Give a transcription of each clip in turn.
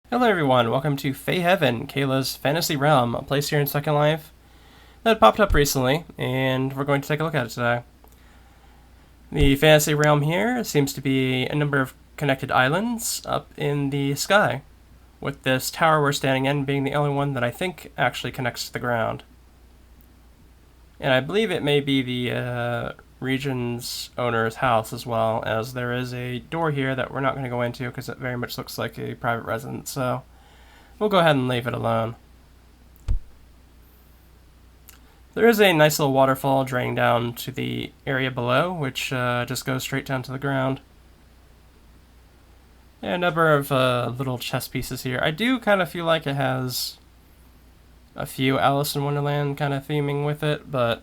Hello everyone, welcome to Fae Heaven, Kayla's fantasy realm, a place here in Second Life that popped up recently, and we're going to take a look at it today. The fantasy realm here seems to be a number of connected islands up in the sky, with this tower we're standing in being the only one that I think actually connects to the ground. And I believe it may be the region's owner's house as well, as there is a door here that we're not going to go into because it very much looks like a private residence, so we'll go ahead and leave it alone. There is a nice little waterfall draining down to the area below, which just goes straight down to the ground. And a number of little chess pieces here. I do kind of feel like it has a few Alice in Wonderland kind of theming with it, but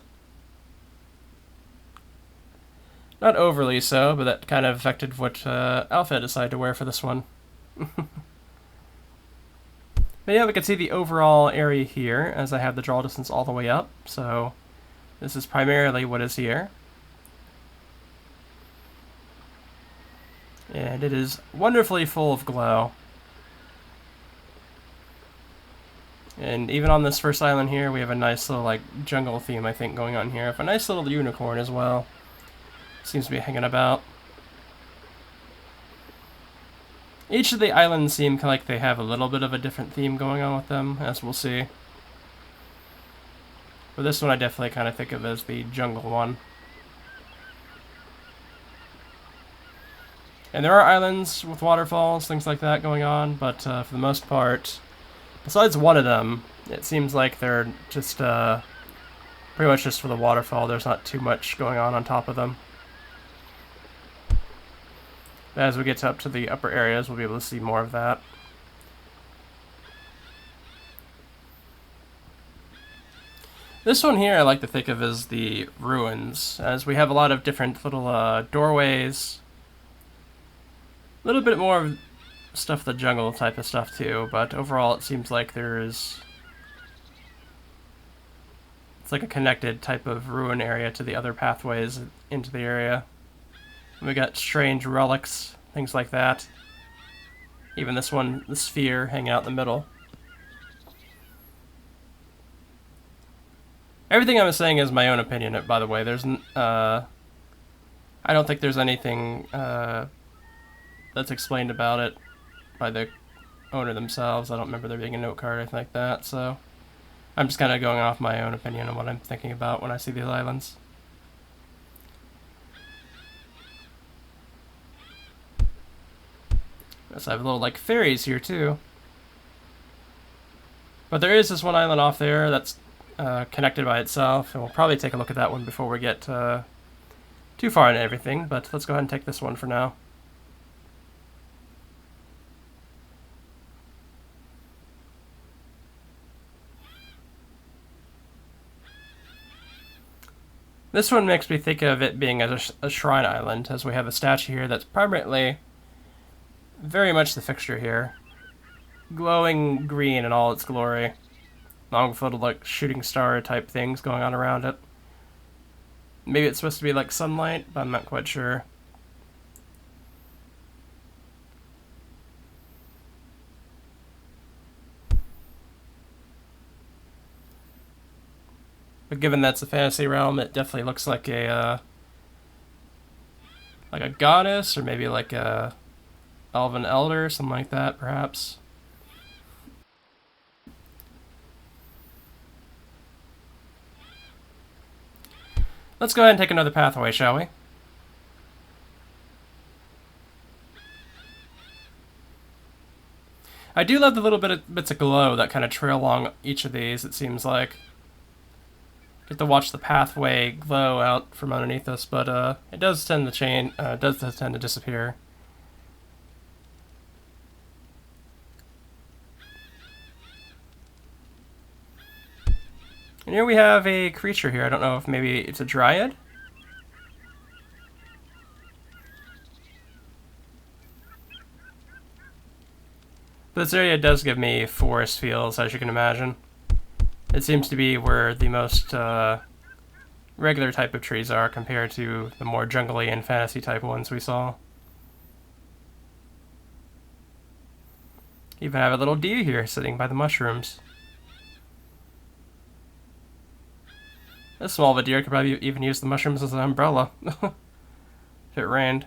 not overly so, but that kind of affected what outfit I decided to wear for this one. But yeah, we can see the overall area here as I have the draw distance all the way up, so this is primarily what is here. And it is wonderfully full of glow. And even on this first island here, we have a nice little like jungle theme, I think, going on here. With a nice little unicorn as well. Seems to be hanging about. Each of the islands seem like they have a little bit of a different theme going on with them, as we'll see. But this one I definitely kind of think of as the jungle one. And there are islands with waterfalls, things like that going on, but for the most part, besides one of them, it seems like they're just pretty much just for the waterfall. There's not too much going on top of them. As we get up to the upper areas, we'll be able to see more of that. This one here I like to think of as the ruins, as we have a lot of different little doorways. A little bit more of stuff, the jungle type of stuff too, but overall it seems like it's like a connected type of ruin area to the other pathways into the area. We got strange relics, things like that. Even this one, the sphere, hanging out in the middle. Everything I'm saying is my own opinion, by the way. I don't think there's anything that's explained about it by the owner themselves. I don't remember there being a note card or anything like that, so I'm just kind of going off my own opinion on what I'm thinking about when I see these islands. So I have little like fairies here too. But there is this one island off there that's connected by itself, and we'll probably take a look at that one before we get too far into everything, but let's go ahead and take this one for now. This one makes me think of it being a shrine island, as we have a statue here that's primarily very much the fixture here. Glowing green in all its glory. Long with little like shooting star type things going on around it. Maybe it's supposed to be like sunlight, but I'm not quite sure. But given that's a fantasy realm, it definitely looks like a goddess, or maybe like a elven elder, something like that, perhaps. Let's go ahead and take another pathway, shall we? I do love the little bits of glow that kind of trail along each of these, it seems like. Get to watch the pathway glow out from underneath us, but it does tend to disappear. And here we have a creature here. I don't know if maybe it's a dryad? But this area does give me forest feels, as you can imagine. It seems to be where the most regular type of trees are compared to the more jungly and fantasy type ones we saw. Even have a little deer here sitting by the mushrooms. This small of a deer could probably even use the mushrooms as an umbrella if it rained.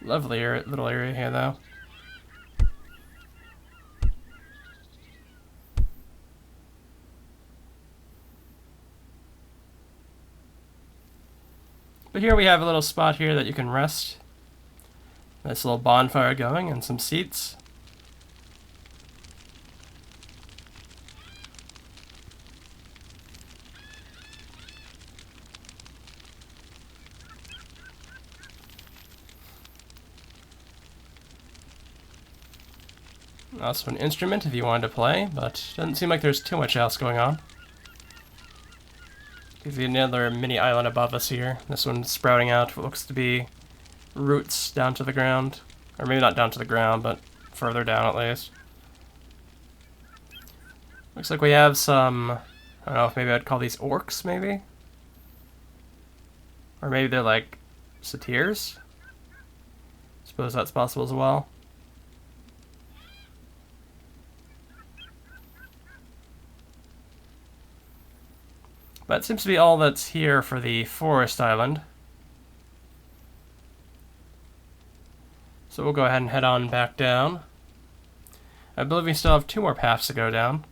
Lovely little area here, though. But here we have a little spot here that you can rest. Nice little bonfire going and some seats. Also an instrument if you wanted to play, but doesn't seem like there's too much else going on. Gives you another mini island above us here. This one's sprouting out what looks to be roots down to the ground. Or maybe not down to the ground, but further down at least. Looks like we have some, I don't know if maybe I'd call these orcs, maybe? Or maybe they're like satyrs? Suppose that's possible as well. But it seems to be all that's here for the forest island. So we'll go ahead and head on back down. I believe we still have 2 more paths to go down.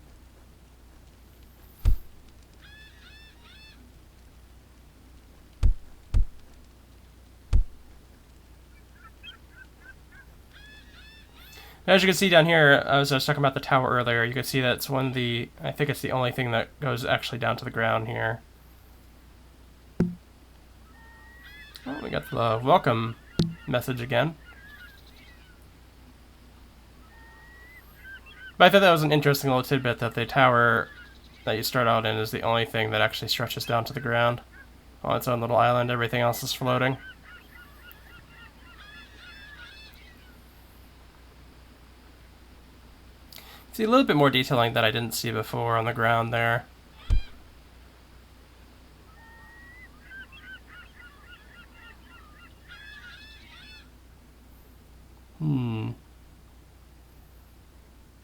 As you can see down here, as I was talking about the tower earlier, you can see that it's one of the, I think it's the only thing that goes actually down to the ground here. Oh, we got the welcome message again. But I thought that was an interesting little tidbit that the tower that you start out in is the only thing that actually stretches down to the ground. On its own little island, everything else is floating. See a little bit more detailing that I didn't see before on the ground there.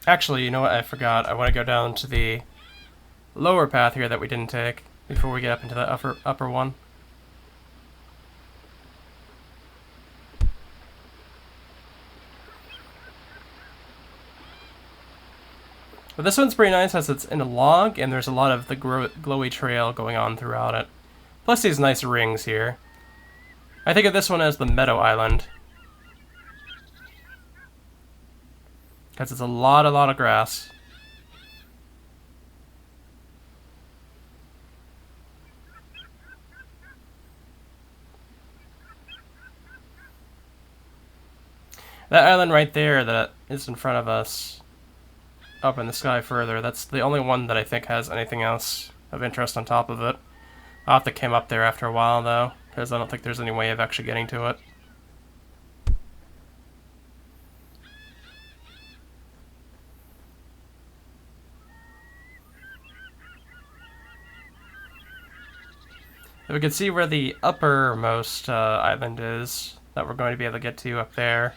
Actually, you know what? I forgot. I want to go down to the lower path here that we didn't take before we get up into the upper one. But this one's pretty nice as it's in a log, and there's a lot of the glowy trail going on throughout it. Plus these nice rings here. I think of this one as the Meadow Island. Because it's a lot of grass. That island right there that is in front of us, up in the sky further, that's the only one that I think has anything else of interest on top of it. I'll have to come up there after a while, though, because I don't think there's any way of actually getting to it. If we can see where the uppermost island is that we're going to be able to get to up there.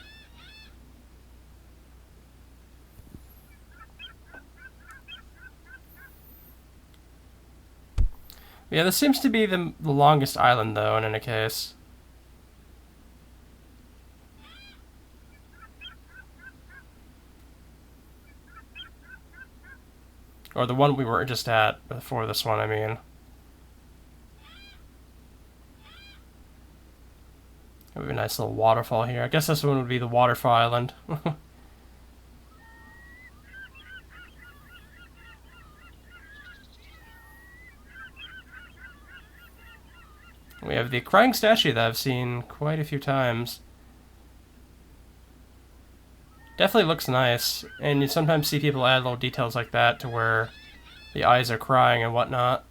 Yeah, this seems to be the longest island, though, in any case. Or the one we were just at before this one, I mean. That would be a nice little waterfall here. I guess this one would be the waterfall island. We have the crying statue that I've seen quite a few times. Definitely looks nice, and you sometimes see people add little details like that to where the eyes are crying and whatnot.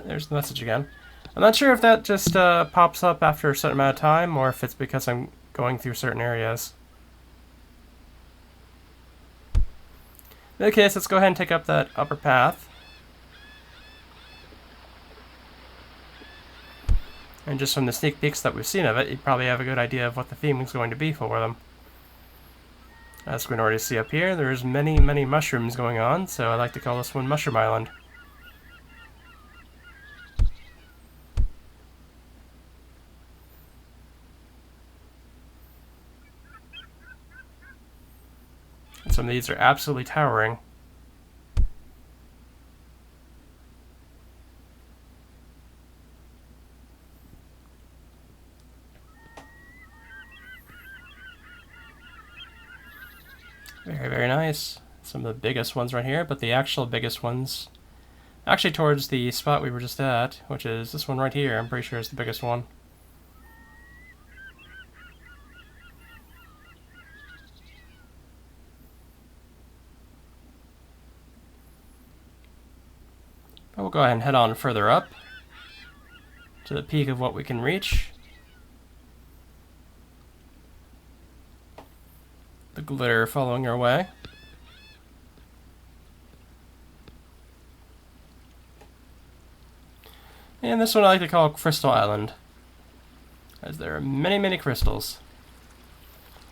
There's the message again. I'm not sure if that just pops up after a certain amount of time, or if it's because I'm going through certain areas. In any case, let's go ahead and take up that upper path. And just from the sneak peeks that we've seen of it, you probably have a good idea of what the theme is going to be for them. As we can already see up here, there's many, many mushrooms going on, so I like to call this one Mushroom Island. And some of these are absolutely towering. Very, very nice. Some of the biggest ones right here, but the actual biggest ones actually towards the spot we were just at, which is this one right here. I'm pretty sure is the biggest one. But we'll go ahead and head on further up to the peak of what we can reach. The glitter following our way. And this one I like to call Crystal Island, as there are many, many crystals.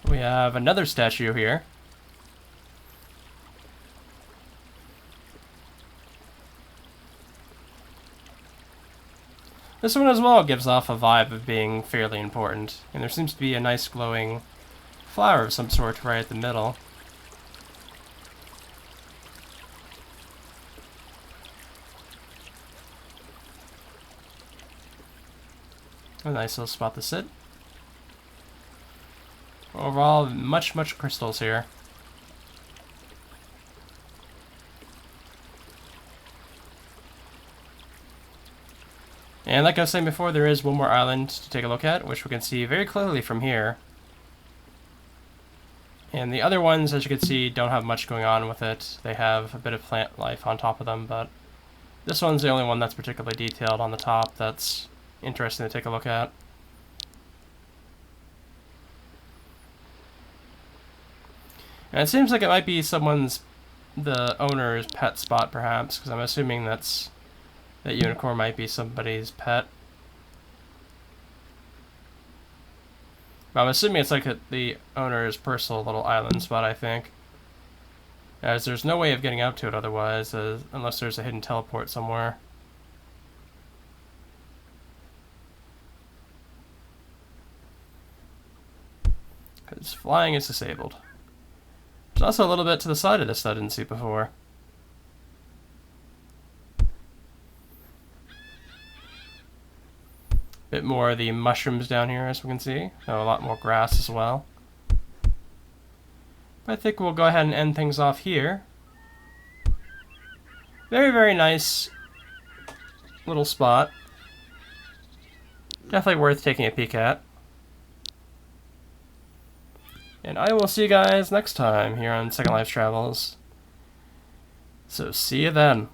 We have another statue here. This one as well gives off a vibe of being fairly important, and there seems to be a nice glowing flower of some sort right at the middle. A nice little spot to sit. Overall, much crystals here. And like I was saying before, there is one more island to take a look at, which we can see very clearly from here. And the other ones, as you can see, don't have much going on with it. They have a bit of plant life on top of them, but this one's the only one that's particularly detailed on the top that's interesting to take a look at. And it seems like it might be the owner's pet spot, perhaps, because I'm assuming that unicorn might be somebody's pet. But I'm assuming it's like the owner's personal little island spot, I think. As there's no way of getting out to it otherwise, unless there's a hidden teleport somewhere. Because flying is disabled. There's also a little bit to the side of this that I didn't see before. Bit more of the mushrooms down here, as we can see. Oh, a lot more grass as well. But I think we'll go ahead and end things off here. Very, very nice little spot. Definitely worth taking a peek at. And I will see you guys next time here on Second Life Travels. So see you then.